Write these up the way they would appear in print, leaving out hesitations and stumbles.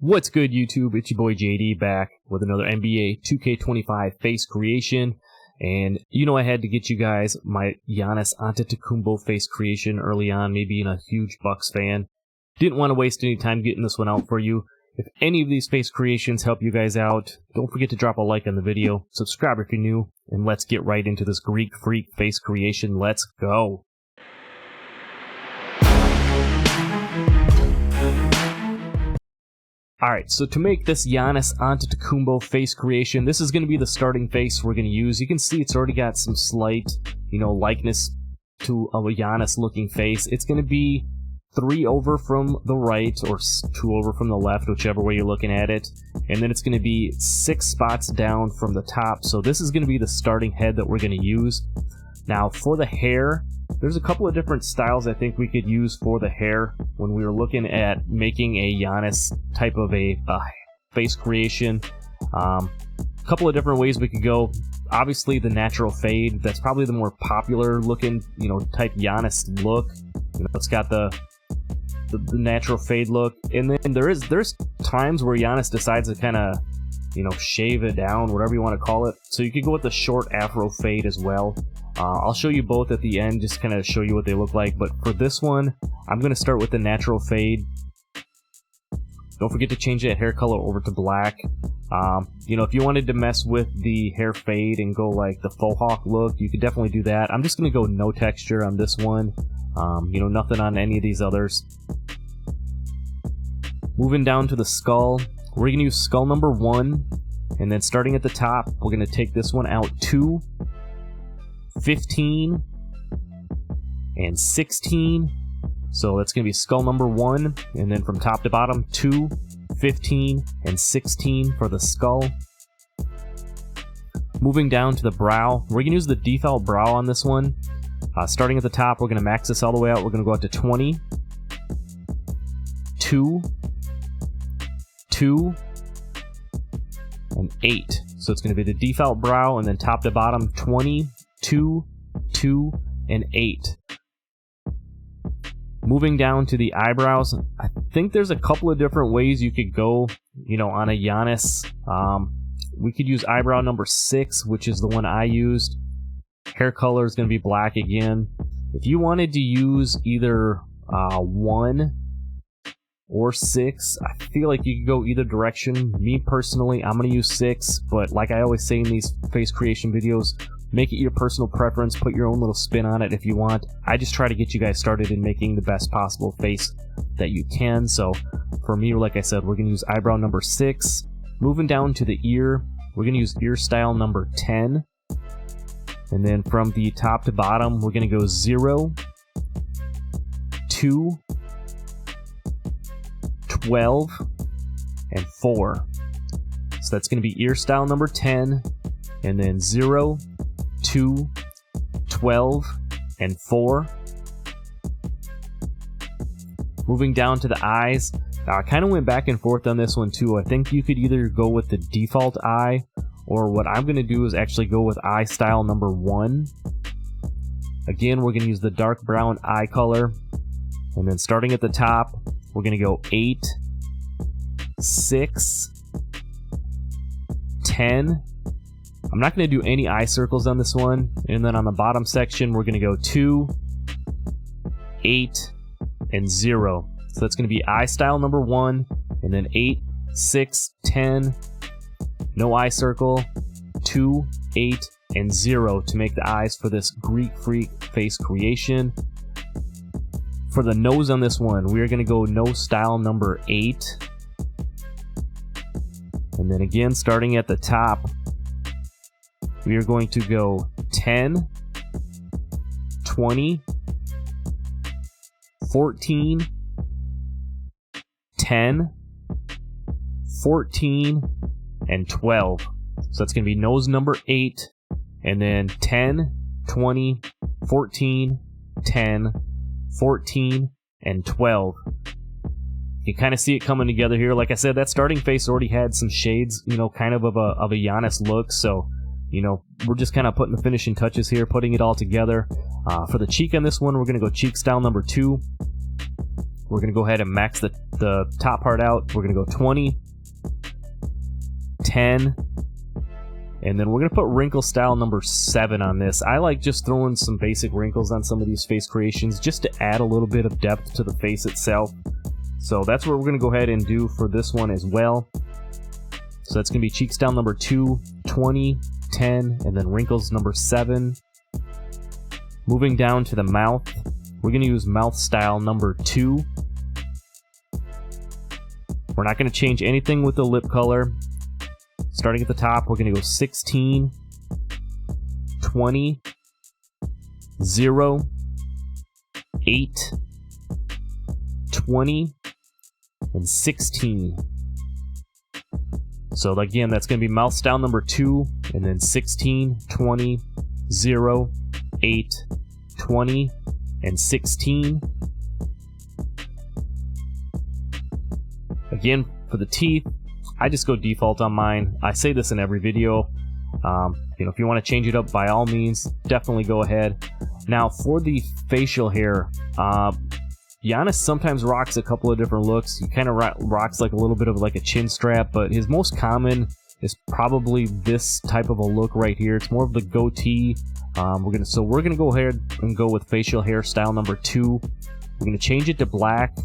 What's good, YouTube? It's your boy JD back with another NBA 2K25 face creation. And you know I had to get you guys my Giannis Antetokounmpo face creation early on, me being a huge Bucks fan. Didn't want to waste any time getting this one out for you. If any of these face creations help you guys out, don't forget to drop a like on the video, subscribe if you're new, and let's get right into this Greek Freak face creation. Let's go! Alright, so to make this Giannis Antetokounmpo face creation, this is going to be the starting face we're going to use. You can see it's already got some slight, likeness to a Giannis looking face. It's going to be 3 over from the right, or 2 over from the left, whichever way you're looking at it. And then it's going to be 6 spots down from the top. So this is going to be the starting head that we're going to use. Now for the hair, there's a couple of different styles I think we could use for the hair when we were looking at making a Giannis type of a face creation. A couple of different ways we could go. Obviously the natural fade, that's probably the more popular looking, type Giannis look. It's got the natural fade look, and then there's times where Giannis decides to kind of, shave it down, whatever you want to call it. So you could go with the short afro fade as well. I'll show you both at the end, just kind of show you what they look like. But for this one, I'm going to start with the natural fade. Don't forget to change that hair color over to black. If you wanted to mess with the hair fade and go like the faux hawk look, you could definitely do that. I'm just going to go no texture on this one. Nothing on any of these others. Moving down to the skull, we're going to use skull number 1. And then starting at the top, we're going to take this one out 2, 15, and 16. So that's going to be skull number 1, and then from top to bottom, 2, 15, and 16 for the skull. Moving down to the brow, we're going to use the default brow on this one. Starting at the top, we're going to max this all the way out. We're going to go out to 20, 2, 2, and 8. So it's going to be the default brow, and then top to bottom, 20, 2, 2, and 8. Moving down to the eyebrows, I think there's a couple of different ways you could go, on a Giannis. We could use eyebrow number 6, which is the one I used. Hair color is going to be black again. If you wanted to use either 1 or 6, I feel like you could go either direction. Me personally, I'm going to use 6, but like I always say in these face creation videos, make it your personal preference, put your own little spin on it if you want. I just try to get you guys started in making the best possible face that you can. So for me, like I said, we're going to use eyebrow number 6. Moving down to the ear, we're going to use ear style number 10. And then from the top to bottom, we're going to go 0, 2, 12, and 4. So that's going to be ear style number 10, and then 0, 2, 12, and 4. Moving down to the eyes, I kind of went back and forth on this one too. I think you could either go with the default eye, or what I'm going to do is actually go with eye style number 1. Again, we're going to use the dark brown eye color, and then starting at the top, we're going to go 8, 6, 10. I'm not going to do any eye circles on this one. And then on the bottom section, we're going to go 2, 8, and 0. So that's going to be eye style number 1, and then 8, 6, 10, no eye circle, 2, 8, and 0 to make the eyes for this Greek Freak face creation. For the nose on this one, we are going to go nose style number 8. And then again, starting at the top, we are going to go 10, 20, 14, 10, 14, and 12. So that's going to be nose number 8, and then 10, 20, 14, 10, 14, and 12. You kind of see it coming together here. Like I said, that starting face already had some shades, kind of a Giannis look. So, we're just kind of putting the finishing touches here, putting it all together. For the cheek on this one, we're going to go cheek style number 2. we're going to go ahead and max the top part out. We're going to go 20, 10, and then we're going to put wrinkle style number 7 on this. I like just throwing some basic wrinkles on some of these face creations just to add a little bit of depth to the face itself. So that's what we're going to go ahead and do for this one as well. So that's going to be cheek style number 2, 20, 10, and then wrinkles number 7. Moving down to the mouth, we're going to use mouth style number 2. We're not going to change anything with the lip color. Starting at the top, we're going to go 16, 20, 0, 8, 20, and 16. So again, that's going to be mouth style number 2, and then 16, 20, 0, 8, 20, and 16. Again, for the teeth, I just go default on mine. I say this in every video. If you want to change it up, by all means, definitely go ahead. Now, for the facial hair, Giannis sometimes rocks a couple of different looks. He kind of rocks like a little bit of like a chin strap, but his most common is probably this type of a look right here. It's more of the goatee. We're gonna go ahead and go with facial hairstyle number 2. We're gonna change it to black,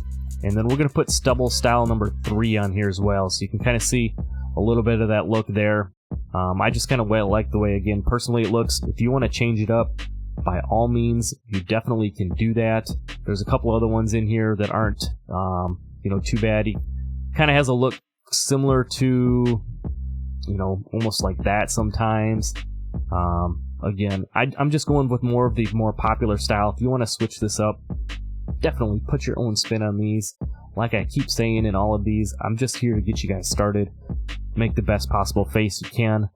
and then we're gonna put stubble style number 3 on here as well, so you can kind of see a little bit of that look there. I just kind of like the way, again, personally it looks. If you want to change it up, by all means, you definitely can do that. There's a couple other ones in here that aren't, too bad. He kind of has a look similar to, almost like that sometimes. Again, I'm just going with more of the more popular style. If you want to switch this up, definitely put your own spin on these. Like I keep saying in all of these, I'm just here to get you guys started. Make the best possible face you can.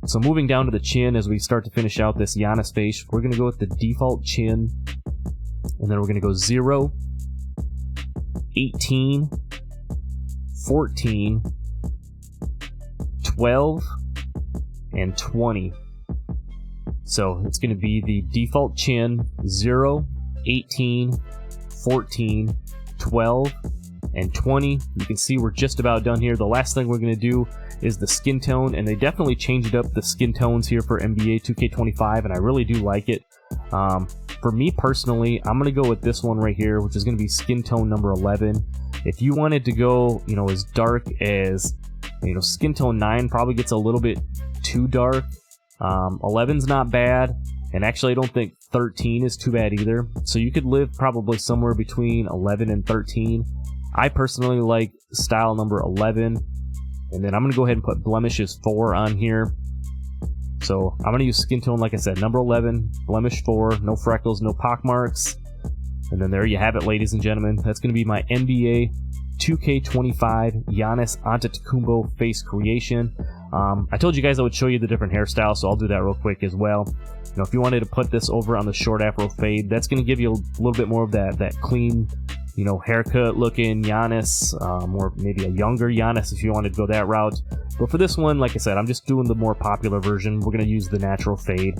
So moving down to the chin as we start to finish out this Giannis face, we're going to go with the default chin, and then we're going to go 0, 18, 14, 12, and 20. So it's going to be the default chin, 0, 18, 14, 12, and 20. You can see we're just about done here. The last thing we're going to do is the skin tone, and they definitely changed up the skin tones here for NBA 2K25, and I really do like it. For me personally, I'm going to go with this one right here, which is going to be skin tone number 11. If you wanted to go, as dark as, skin tone 9 probably gets a little bit too dark. 11's not bad, and actually I don't think 13 is too bad either. So you could live probably somewhere between 11 and 13. I personally like style number 11. And then I'm going to go ahead and put blemishes 4 on here. So I'm going to use skin tone, like I said, number 11, blemish 4, no freckles, no pockmarks. And then there you have it, ladies and gentlemen. That's going to be my NBA 2K25 Giannis Antetokounmpo face creation. I told you guys I would show you the different hairstyles, so I'll do that real quick as well. If you wanted to put this over on the short afro fade, that's going to give you a little bit more of that clean, haircut looking Giannis, or maybe a younger Giannis if you wanted to go that route. But for this one, like I said, I'm just doing the more popular version. We're going to use the natural fade.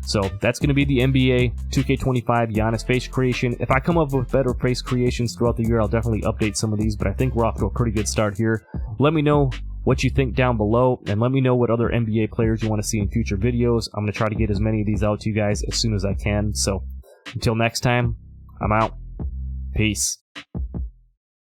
So that's going to be the NBA 2K25 Giannis face creation. If I come up with better face creations throughout the year, I'll definitely update some of these, but I think we're off to a pretty good start here. Let me know what you think down below, and let me know what other NBA players you want to see in future videos. I'm going to try to get as many of these out to you guys as soon as I can. So until next time, I'm out. Peace.